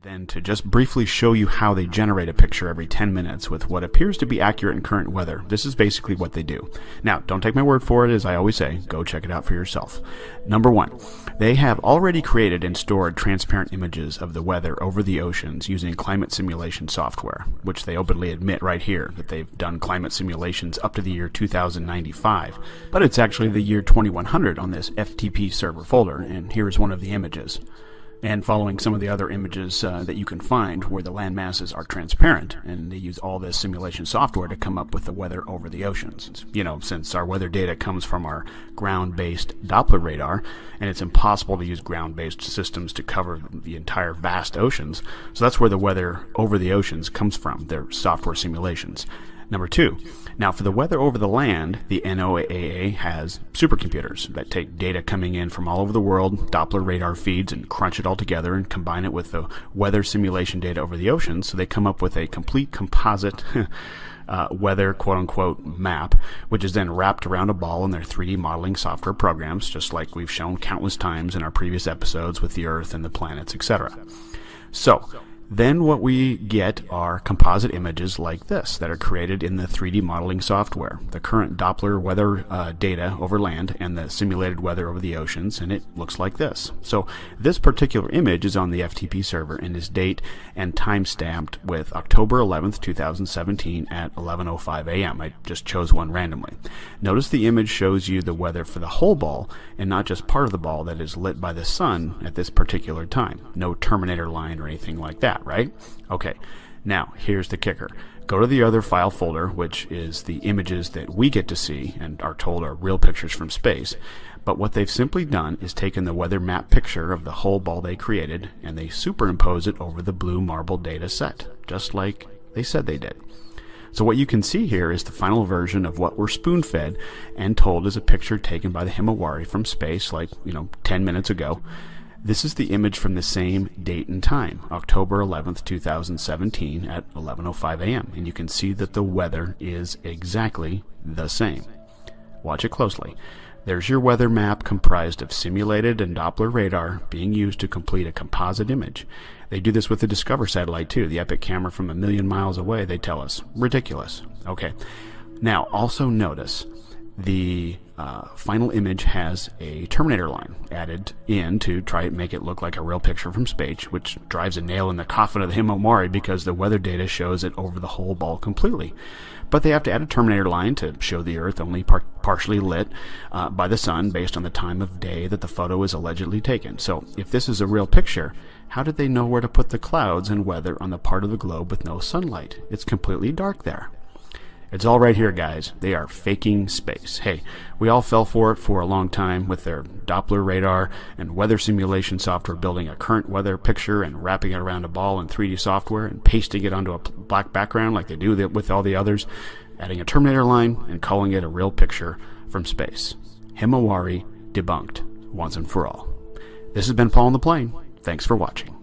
Then to just briefly show you how they generate a picture every 10 minutes with what appears to be accurate in current weather. This is basically what they do. Now, don't take my word for it, as I always say, go check it out for yourself. Number one, they have already created and stored transparent images of the weather over the oceans using climate simulation software, which they openly admit right here that they've done climate simulations up to the year 2095. But it's actually the year 2100 on this FTP server folder, and here's one of the images. And following some of the other images that you can find where the land masses are transparent, and they use all this simulation software to come up with the weather over the oceans. You know, since our weather data comes from our ground-based Doppler radar, and it's impossible to use ground-based systems to cover the entire vast oceans, so that's where the weather over the oceans comes from, their software simulations. Number two, now for the weather over the land, the NOAA has supercomputers that take data coming in from all over the world, Doppler radar feeds, and crunch it all together and combine it with the weather simulation data over the oceans, so they come up with a complete composite weather quote-unquote map, which is then wrapped around a ball in their 3D modeling software programs, just like we've shown countless times in our previous episodes with the Earth and the planets, etc. So, then what we get are composite images like this that are created in the 3D modeling software, the current Doppler weather data over land and the simulated weather over the oceans, and it looks like this. So this particular image is on the FTP server and is date and time stamped with October 11th, 2017 at 11:05 a.m. I just chose one randomly. Notice the image shows you the weather for the whole ball and not just part of the ball that is lit by the sun at this particular time. No Terminator line or anything like that. Right? Okay, now here's the kicker. Go to the other file folder, which is the images that we get to see and are told are real pictures from space. But what they've simply done is taken the weather map picture of the whole ball they created and they superimpose it over the blue marble data set, just like they said they did. So what you can see here is the final version of what we're spoon-fed and told is a picture taken by the Himawari from space like, 10 minutes ago. This is the image from the same date and time, October 11th, 2017 at 11:05 a.m. And you can see that the weather is exactly the same. Watch it closely. There's your weather map comprised of simulated and Doppler radar being used to complete a composite image. They do this with the Discover satellite too, the epic camera from 1 million miles away, they tell us. Ridiculous. Okay. Now also notice the final image has a Terminator line added in to try and make it look like a real picture from space, which drives a nail in the coffin of the Himawari because the weather data shows it over the whole ball completely. But they have to add a Terminator line to show the Earth only partially lit by the sun based on the time of day that the photo is allegedly taken. So if this is a real picture, how did they know where to put the clouds and weather on the part of the globe with no sunlight? It's completely dark there. It's all right here, guys. They are faking space. Hey, we all fell for it for a long time with their Doppler radar and weather simulation software building a current weather picture and wrapping it around a ball in 3D software and pasting it onto a black background like they do with all the others, adding a Terminator line and calling it a real picture from space. Himawari debunked once and for all. This has been Paul on the Plane. Thanks for watching.